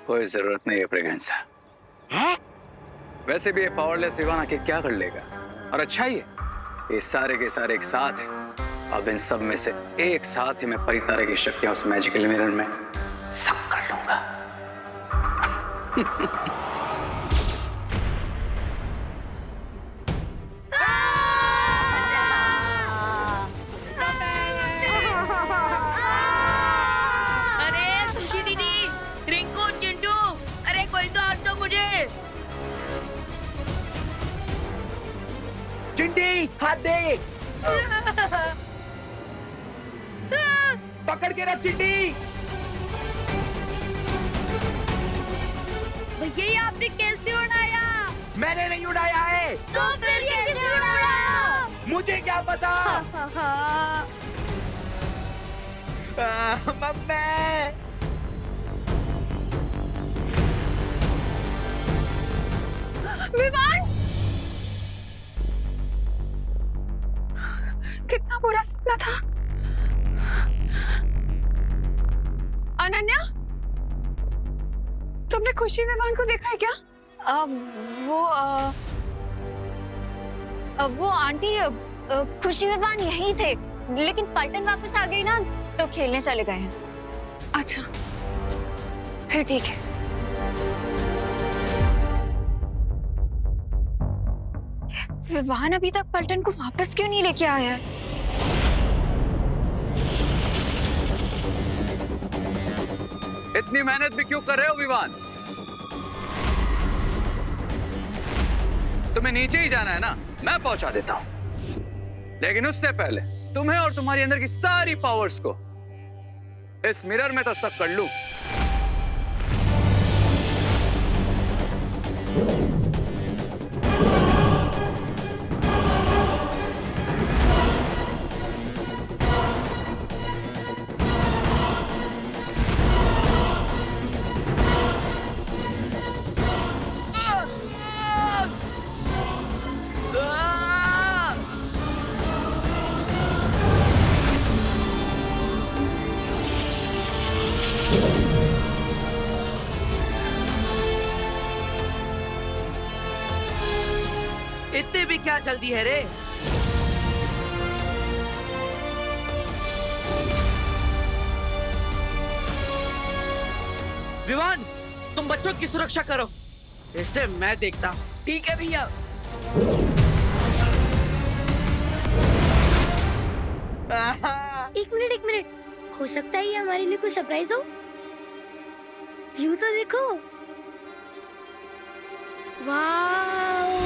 कोई जरूरत नहीं है प्रेगनेंसा। हैं? वैसे भी ये पावरलेस विवान आखिर क्या कर लेगा? और अच्छा ही है, ये सारे के सारे एक साथ हैं। अब इन सब में से एक साथ ही मैं परितारे की शक्तियां उस मैजिकल मिरर में सब कर लूंगा। अरे खुशी दीदी, रिंकू, चिंटू, अरे कोई तो हाथ दो मुझे। चिंटी हाथ दे। पकड़ के रख चिंटी। भैया ये आपने कैसे उड़ाया? मैंने नहीं उड़ाया है। तो फिर कैसे उड़ाया? मुझे क्या पता। मम्मी। विवान, कितना बुरा सपना था। अनन्या, तुमने खुशी विवान को देखा है क्या? वो आंटी खुशी विवान यहीं थे, लेकिन पलटन वापस आ गई ना तो खेलने चले गए हैं। अच्छा, फिर ठीक है। विवान अभी तक पलटन को वापस क्यों नहीं लेके आया है? इतनी मेहनत भी क्यों कर रहे हो विवान? तुम्हें नीचे ही जाना है ना, मैं पहुंचा देता हूं। लेकिन उससे पहले तुम्हें और तुम्हारी अंदर की सारी पावर्स को इस मिरर में तो सक कर लूं। इतने भी क्या जल्दी है रे? विवान, तुम बच्चों की सुरक्षा करो, इससे मैं देखता हूँ। ठीक है भैया। एक मिनट, हो सकता है ये हमारे लिए कोई सरप्राइज हो। व्यू तो देखो, वाव।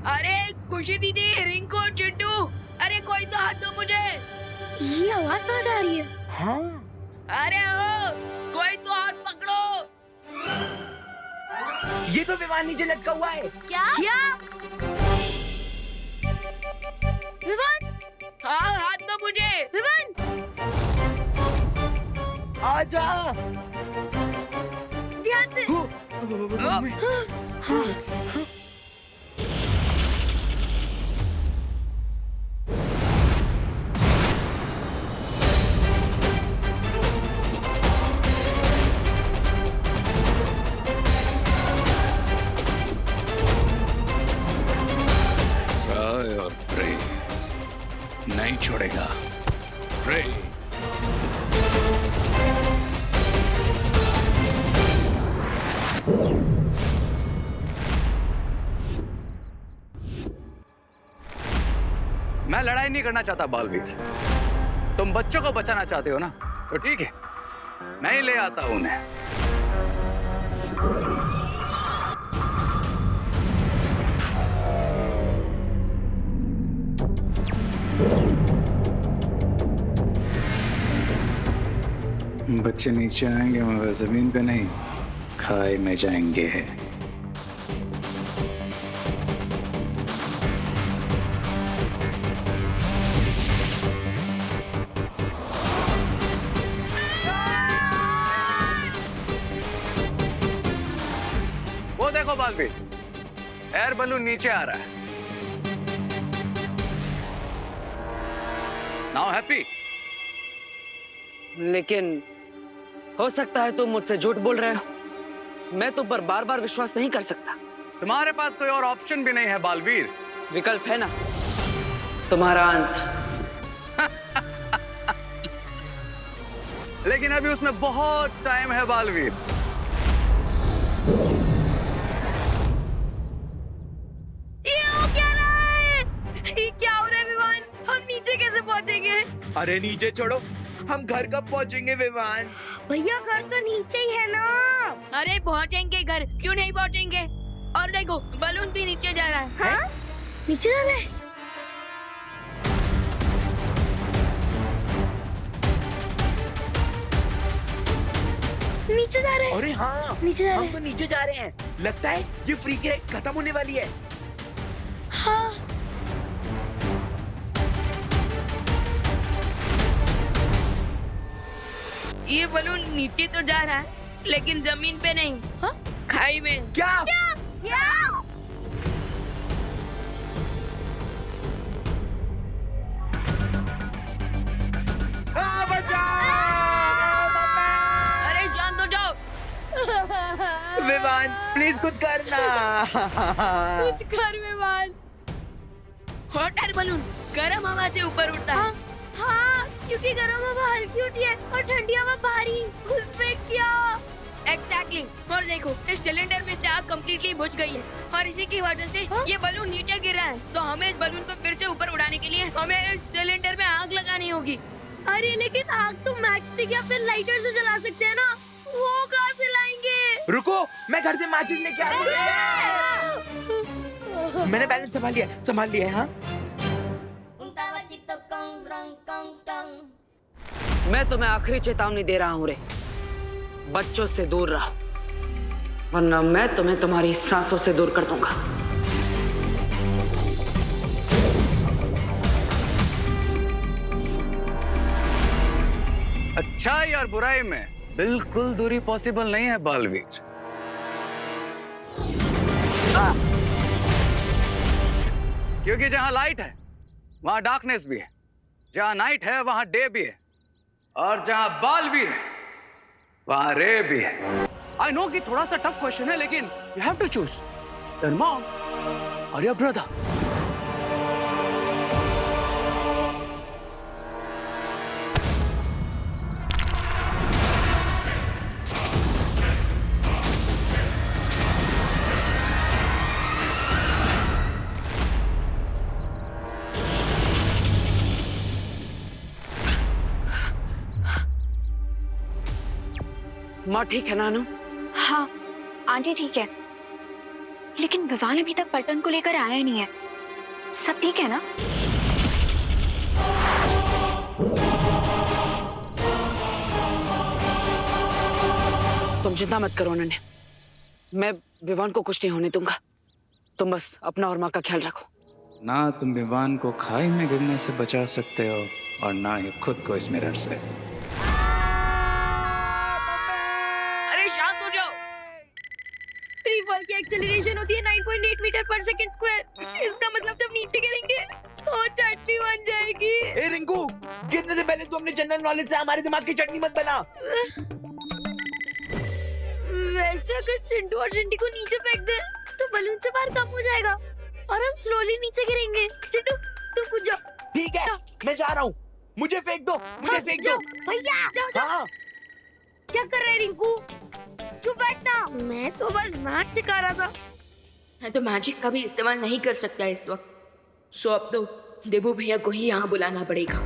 अरे खुशी दीदी, रिंकू, चिंटू, अरे कोई तो हाथ दो मुझे। ये आवाज कहाँ से आ रही है? हाँ, अरे ओ, कोई तो हाथ पकड़ो। ये तो विवान नीचे लटका हुआ है। क्या? विवान, हाँ हाथ दो मुझे। विवान, आजा। ध्यान से। ट्राई और प्रे नहीं छोड़ेगा। प्रे। मैं लड़ाई नहीं करना चाहता बालवीर। तुम बच्चों को बचाना चाहते हो ना, तो ठीक है, मैं ही ले आता हूं उन्हें। बच्चे नीचे आएंगे मगर जमीन पे नहीं, खाई में जाएंगे। देखो बालवीर, एयर बलून नीचे आ रहा है। Now happy? लेकिन हो सकता है तुम मुझसे झूठ बोल रहे हो। मैं तुम पर बार बार विश्वास नहीं कर सकता। तुम्हारे पास कोई और ऑप्शन भी नहीं है बालवीर। विकल्प है ना, तुम्हारा अंत। लेकिन अभी उसमें बहुत टाइम है बालवीर। ये हो क्या रहा है? ये क्या हो रहा है विमान? हम नीचे कैसे पहुंचेंगे? अरे नीचे छोड़ो, हम घर कब पहुंचेंगे विमान? भैया घर तो नीचे ही है ना। अरे पहुंचेंगे घर, क्यों नहीं पहुंचेंगे? और देखो बलून भी नीचे जा रहा है। हाँ? नीचे जा रहे हैं। नीचे जा रहे हैं। अरे हाँ, नीचे जा रहे हम तो नीचे जा रहे हैं। लगता है ये फ्री की राइड खत्म होने वाली है। हाँ। ये बलून नीचे तो जा रहा है, लेकिन जमीन पे नहीं। हाँ? खाई में। क्या? बचाओ! अरे शांत हो जाओ। विमान प्लीज कुछ करना। कुछ कर विमान। हॉट एयर बलून गर्म हवा से ऊपर उड़ता है। हाँ, क्योंकि गर्म हवा हल्की होती है और ठंडी हवा भारी। उसमें क्या? एग्जैक्टली। और देखो इस सिलेंडर में से आग कम्प्लीटली बुझ गई है और इसी की वजह से ये बलून नीचे गिर रहा है। तो हमें इस बलून को फिर से ऊपर उड़ाने के लिए हमें इस सिलेंडर में आग लगानी होगी। अरे लेकिन आग तो मैच स्टिक या फिर लाइटर से जला सकते हैं ना। वो कहाँ से लाएंगे? रुको, मैं घर से माचिस लेके आ रहा हूँ। मैंने बैलेंस संभाल लिया है। हाँ, मैं तुम्हें आखिरी चेतावनी दे रहा हूँ रे, बच्चों से दूर रहो, वरना मैं तुम्हें तुम्हारी सांसों से दूर कर दूंगा। अच्छाई और बुराई में बिल्कुल दूरी पॉसिबल नहीं है बालवीर। क्योंकि जहां लाइट है वहां डार्कनेस भी है, जहां नाइट है वहां डे भी है, और जहां बालवीर है वहां रे भी है। आई नो कि थोड़ा सा टफ क्वेश्चन है, लेकिन you have to choose your mom और योर ब्रदर। माँ ठीक है नानू? हाँ आंटी ठीक है, लेकिन विवान अभी तक पलटन को लेकर आया नहीं है। सब ठीक है ना? तुम चिंता मत करो नन्हे, मैं विवान को कुछ नहीं होने दूंगा। तुम बस अपना और माँ का ख्याल रखो। ना तुम विवान को खाई में गिरने से बचा सकते हो और ना ही खुद को इस मिरर से। अरे शांत हो जाओ। फ्री फॉल की एक्सेलरेशन होती है 9.8 मीटर पर सेकंड स्क्वायर। इसका मतलब जब नीचे गिरेंगे तो चटनी बन जाएगी। ए रिंकू, गिरने से पहले तू अपने जनरल नॉलेज से हमारे दिमाग की चटनी मत बना। वैसे अगर चिंटू और चिंटी को नीचे फेंक दे तो बलून से बाहर कम हो जाएगा और हम स्लोली नीचे गिरेंगे। चिंटू तुम कूद जाओ। ठीक है, मैं जा रहा हूँ। मुझे फेंक दो, मुझे फेंक दो। भैया जाओ। हाँ, क्या कर रहे रिंकू? क्यों बैठना? मैं तो बस मैथ सिखा रहा था। मैं तो मैजिक का भी इस्तेमाल नहीं कर सकता इस वक्त, सो अब तो देबू भैया को ही यहाँ बुलाना पड़ेगा।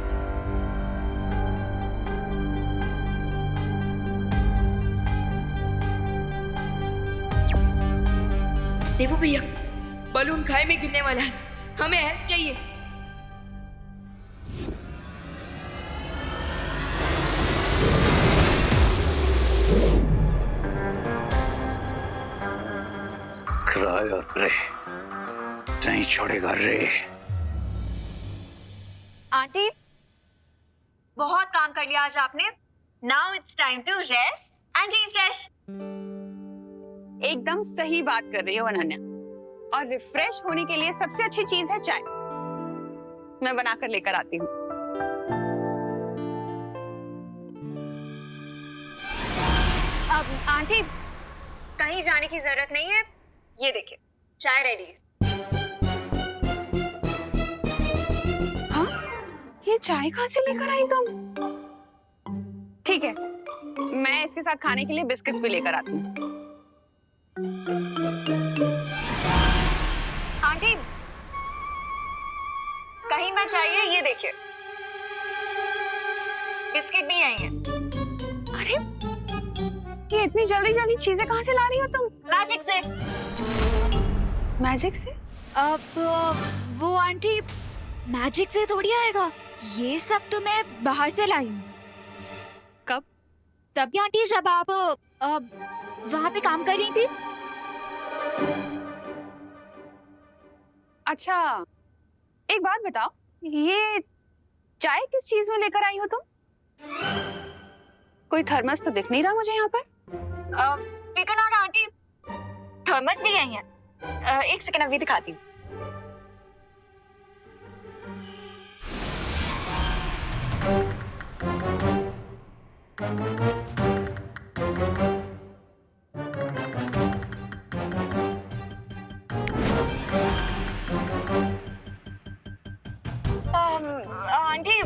देबू भैया, बलून खाई में गिरने वाला है, हमें हेल्प चाहिए। क्राई और रे नहीं छोड़ेगा रे। आंटी बहुत काम कर लिया आज आपने। Now it's time to rest and refresh. एकदम सही बात कर रही हो अनन्या। और रिफ्रेश होने के लिए सबसे अच्छी चीज है चाय। मैं बनाकर लेकर आती हूँ। अब आंटी, कहीं जाने की जरूरत नहीं है। ये देखिए, चाय रेडी है। हाँ? ये चाय कहाँ से लेकर आई तुम? ठीक है, मैं इसके साथ खाने के लिए बिस्किट्स भी लेकर आती हूँ। आंटी, कहीं मत जाइए। ये देखिए, बिस्किट भी आई हैं। अरे, ये इतनी जल्दी जल्दी चीजें कहाँ से ला रही हो तुम? मैजिक से। मैजिक से? अब वो आंटी, मैजिक से थोड़ी आएगा। ये सब तो मैं बाहर से लाई हूँ। कब? तभी आंटी, जब आप वहाँ पे काम कर रही थी। अच्छा, एक बात बताओ, ये चाय किस चीज में लेकर आई हो तुम? कोई थर्मस तो दिख नहीं रहा मुझे यहाँ पर। फिकर नॉट आंटी, थर्मस भी आई हैं। एक सेकंड, अभी दिखाती हूँ। आंटी,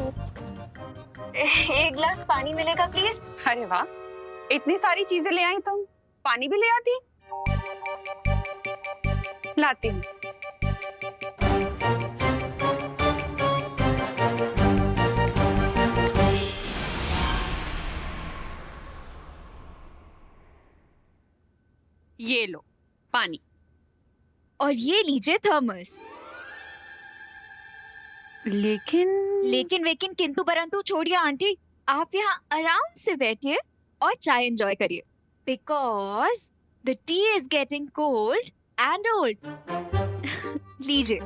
एक गिलास पानी मिलेगा प्लीज? अरे वाह, इतनी सारी चीजें ले आई तुम, पानी भी ले आती? लाती हूँ। ये लो पानी। और ये लीजिए थर्मस। लेकिन लेकिन किंतु परंतु छोड़िए आंटी, आप यहाँ आराम से बैठिए और चाय एंजॉय करिए। Because the T is getting cold and old. लीजिए।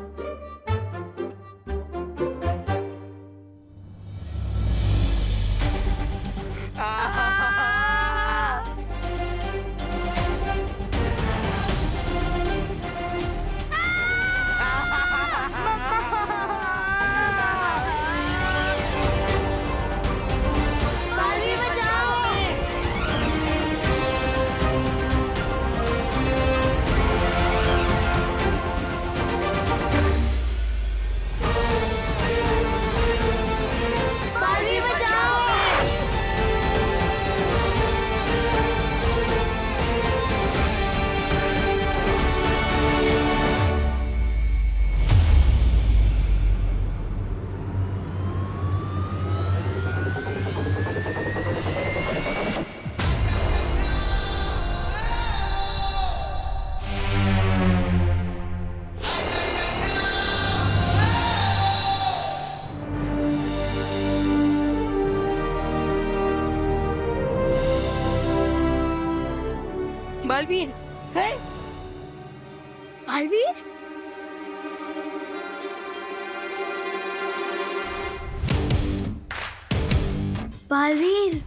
बालवीर है? बालवीर? बालवीर?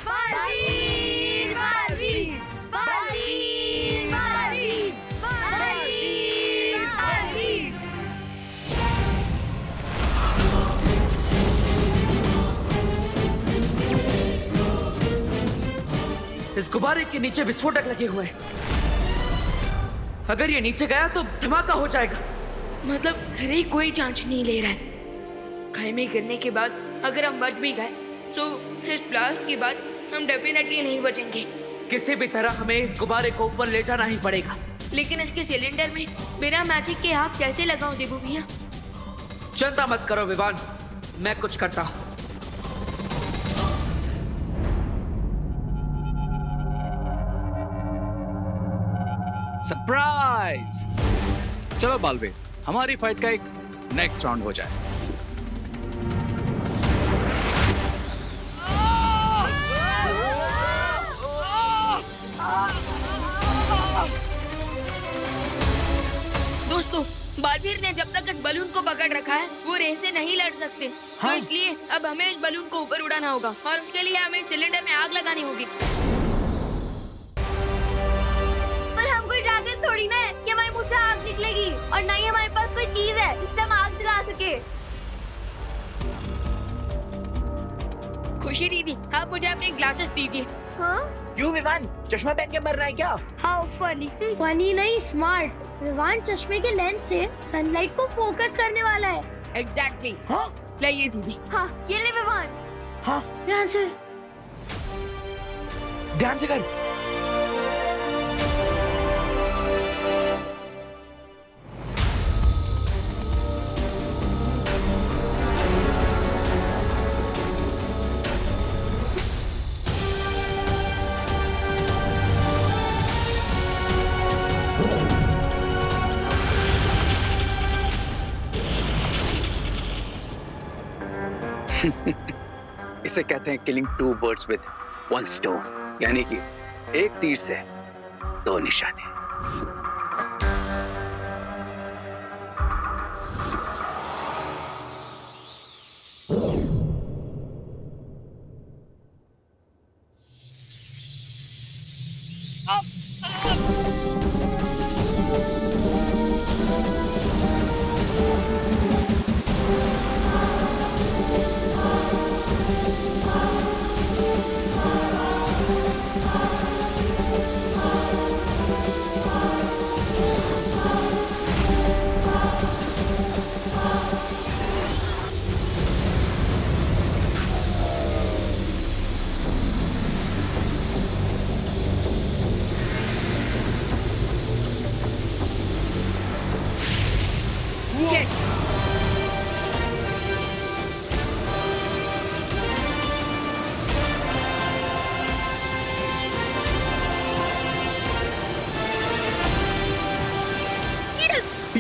बालवीर! बालवीर! बालवीर! बालवीर! बालवीर! बालवीर! इस गुब्बारे के नीचे विस्फोटक लगे हुए हैं। अगर ये नीचे गया तो धमाका हो जाएगा। मतलब हरे कोई जांच नहीं ले रहा है। खाई में गिरने के बाद अगर हम बच भी गए तो इस ब्लास्ट के बाद हम डेफिनेटली नहीं बचेंगे। किसी भी तरह हमें इस गुब्बारे को ऊपर ले जाना ही पड़ेगा। लेकिन इसके सिलेंडर में बिना मैजिक के आग कैसे लगाऊं देबू भैया? चिंता मत करो विवान, मैं कुछ करता हूँ। सरप्राइज! चलो बालवीर, हमारी फाइट का एक नेक्स्ट राउंड हो जाए। दोस्तों, बालवीर ने जब तक इस बलून को पकड़ रखा है वो रेस से नहीं लड़ सकते। हाँ? तो इसलिए अब हमें इस बलून को ऊपर उड़ाना होगा और उसके लिए हमें सिलेंडर में आग लगानी होगी। है इससे हम आग जला सके। खुशी दीदी, आप मुझे अपने ग्लासेस दीजिए। हाँ क्यों विवान, चश्मा पहन के मरना है क्या? How funny. फनी नहीं, स्मार्ट। विवान चश्मे के लेंस से सनलाइट को फोकस करने वाला है। एग्जैक्टली। हाँ लाइए दीदी। हाँ ये ले विवान। हाँ ध्यान से। ध्यान से कर। इसे कहते हैं killing two birds with one stone, यानी कि एक तीर से दो निशाने।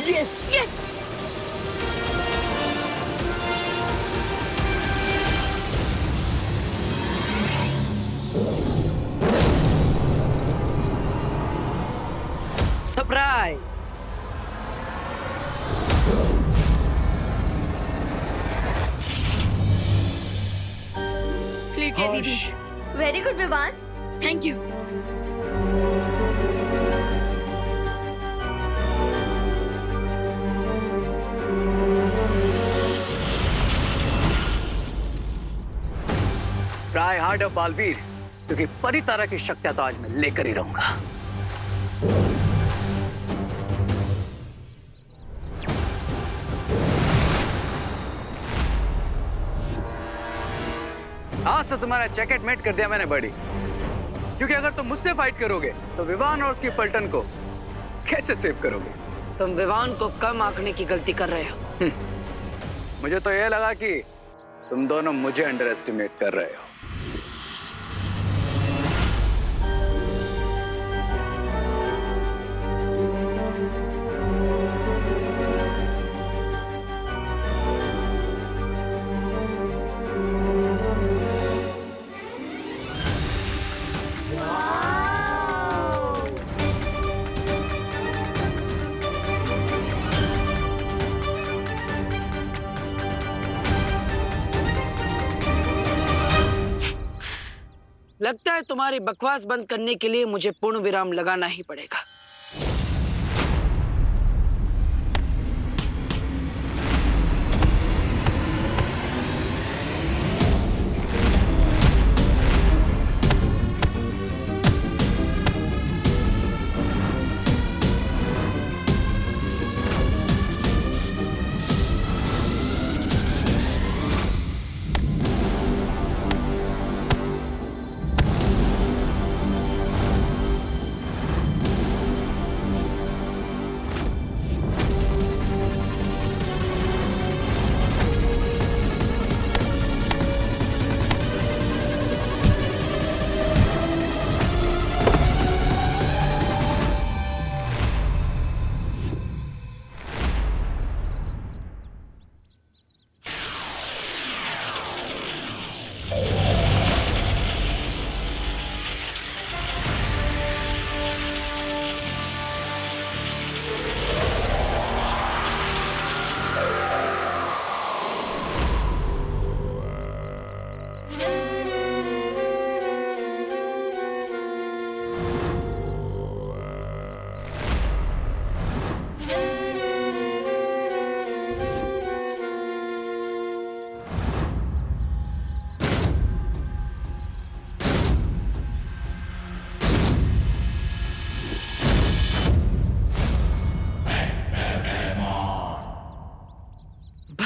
Yes yes. सरप्राइज। लीजिए दीदी। Very good Vivaan. Thank you. Try harder Baalveer, क्योंकि परितारा की शक्तियां तो आज मैं लेकर ही रहूंगा। आज से तुम्हारा जैकेट मेट कर दिया मैंने बड़ी, क्योंकि अगर तुम मुझसे फाइट करोगे तो विवान और उसकी पलटन को कैसे सेव करोगे? तुम विवान को कम आंकने की गलती कर रहे हो। मुझे तो यह लगा कि तुम दोनों मुझे अंडर एस्टिमेट कर रहे हो। लगता है तुम्हारी बकवास बंद करने के लिए मुझे पूर्ण विराम लगाना ही पड़ेगा।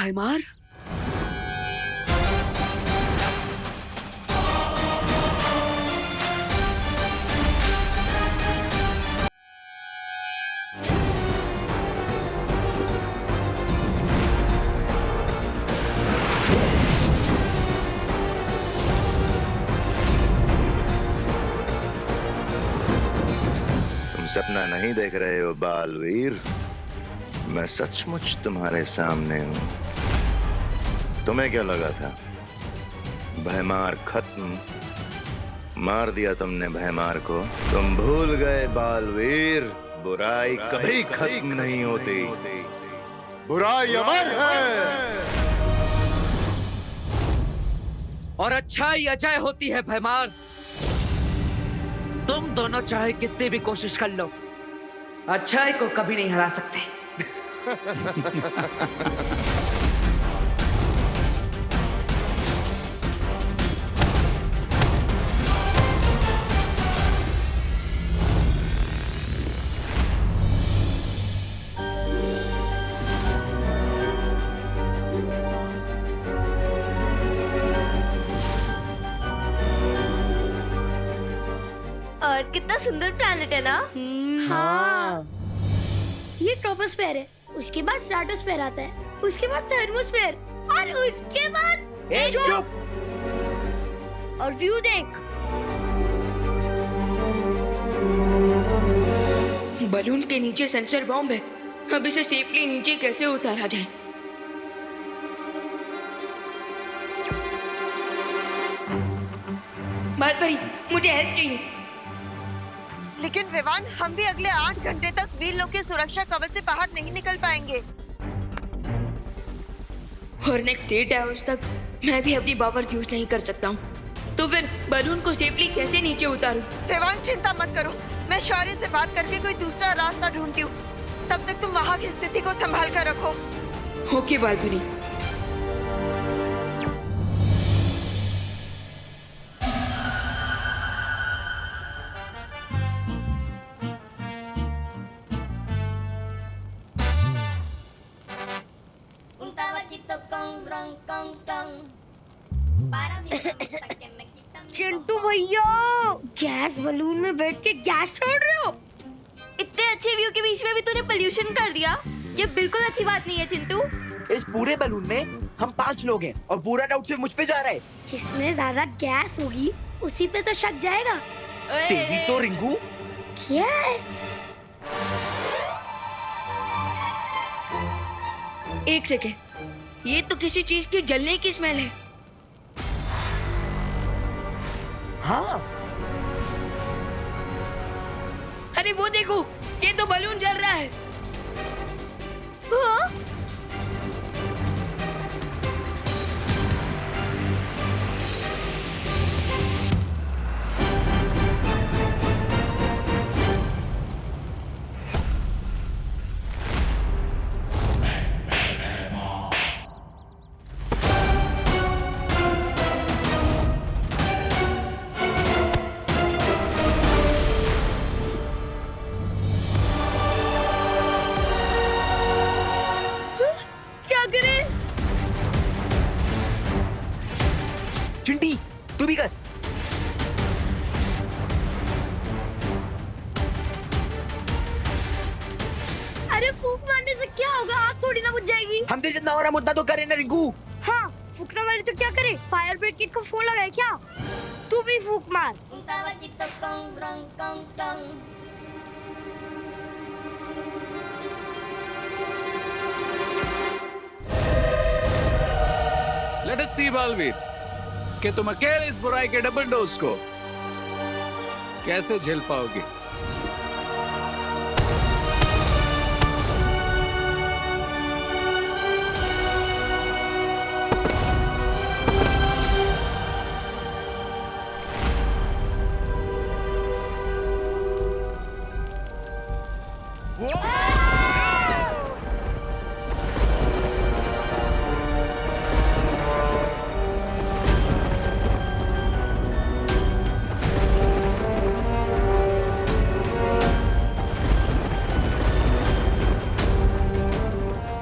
भैमार? तुम सपना नहीं देख रहे हो बालवीर, मैं सचमुच तुम्हारे सामने हूं। तुम्हें क्या लगा था भैमार खत्म? मार दिया तुमने भैमार को। तुम भूल गए बालवीर, बुराई कभी खत्म नहीं होती, बुराई अमर है। और अच्छाई अजय होती है भैमार। तुम दोनों चाहे कितनी भी कोशिश कर लो, अच्छाई को कभी नहीं हरा सकते। और कितना सुंदर प्लैनेट है ना? हाँ। ये ट्रोपोस्फेयर है, उसके बाद स्ट्रेटोस्फेयर आता है, उसके बाद थर्मोस्फेयर और उसके बाद चुप। और व्यू देख, बलून के नीचे सेंसर बॉम्ब है। अब इसे सेफली नीचे कैसे उतारा जाए? बालपरी, मुझे हेल्प चाहिए। लेकिन विवान, हम भी अगले 8 घंटे तक वीर लोग के सुरक्षा कवच से बाहर नहीं निकल पाएंगे। और नेक्स्ट 8 आवर्स तक मैं भी अपनी पावर्स यूज नहीं कर सकता हूँ। तो फिर बलून को सेफली कैसे नीचे उतारूं? विवान, चिंता मत करो, मैं शौर्य से बात करके कोई दूसरा रास्ता ढूंढती हूँ। तब तक तुम वहाँ की स्थिति को संभाल कर रखो। ओके बालपरी। चिंटू भैया, गैस बलून में बैठ के गैस छोड़ रहे हो? इतने अच्छे व्यू के बीच में भी तूने पोल्यूशन कर दिया। ये बिल्कुल अच्छी बात नहीं है चिंटू। इस पूरे बलून में हम 5 लोग हैं और पूरा डाउट सिर्फ मुझ पे जा रहा है। जिसमें ज्यादा गैस होगी उसी पे तो शक जाएगा। तेरी तो रिंकू। क्या है? एक सेकेंड, ये तो किसी चीज की जलने की स्मेल है। हाँ। अरे वो देखो, ये तो बलून जल रहा है। हाँ? चिंटी, तू भी कर। अरे फूंक मारने से क्या होगा? आग थोड़ी ना बुझ जाएगी। हमसे जितना हो रहा मुद्दा तो करे ना रिंकू। हाँ, फूकने वाले तो क्या करे? फायर ब्रिगेड को फोन लगाए क्या? तू भी फूंक मार। लेट अस सी बालवीर कि तुम अकेले इस बुराई के डबल डोज को कैसे झेल पाओगे।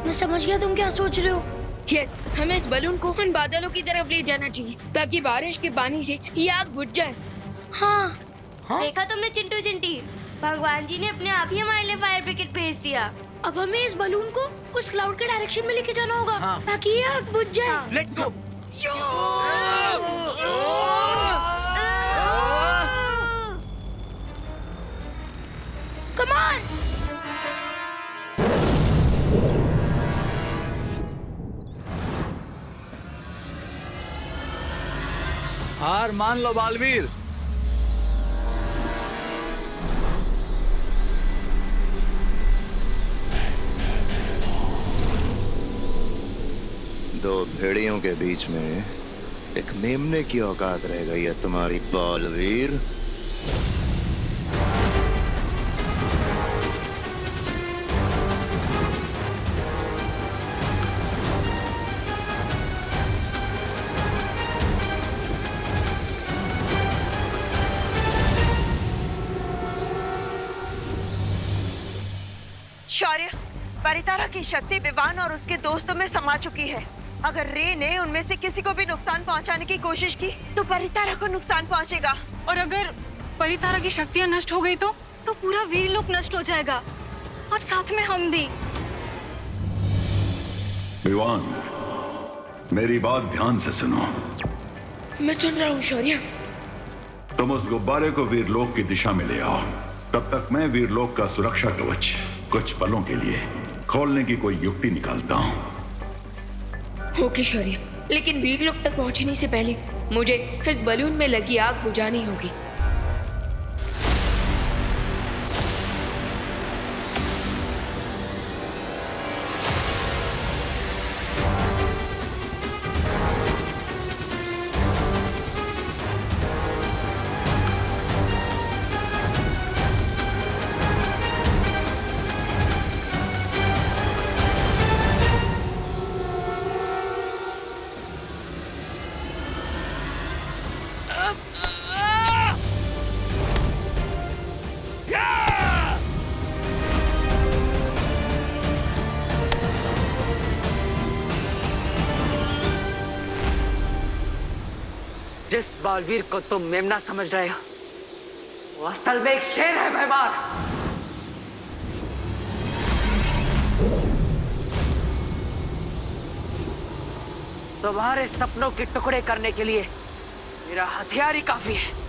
मैं समझ गया तुम क्या सोच रहे हो। यस, हमें इस बलून को उन बादलों की तरफ ले जाना चाहिए ताकि बारिश के पानी से ये आग बुझ जाए। हाँ, देखा तुमने चिंटू चिंटी, भगवान जी ने अपने आप ही हमारे लिए फायर ब्रिगेड भेज दिया। अब हमें इस बलून को उस क्लाउड के डायरेक्शन में लेके जाना होगा ताकि ये आग बुझ जाए। Let's go. Come on. हार मान लो बालवीर। दो भेड़ियों के बीच में एक मेमने की औकात रह गई है तुम्हारी बालवीर। शौर्य, परितारा की शक्ति विवान और उसके दोस्तों में समा चुकी है। अगर रे ने उनमें से किसी को भी नुकसान पहुंचाने की कोशिश की तो परितारा को नुकसान पहुंचेगा। और अगर परितारा की शक्तियां नष्ट हो गई तो पूरा वीरलोक नष्ट हो जाएगा और साथ में हम भी। विवान, मेरी बात ध्यान से सुनो। मैं सुन रहा हूँ शौर्य। तुम उस गुब्बारे को वीरलोक की दिशा में ले आओ। तब तक मैं वीरलोक का सुरक्षा कवच कुछ पलों के लिए खोलने की कोई युक्ति निकालता हूँ। ओके शौर्य, लेकिन वीरलोक तक पहुंचने से पहले मुझे इस बलून में लगी आग बुझानी होगी। जिस बालवीर को तुम मेमना समझ रहे हो वो असल में एक शेर है मेहमान। तुम्हारे सपनों के टुकड़े करने के लिए मेरा हथियार ही काफी है।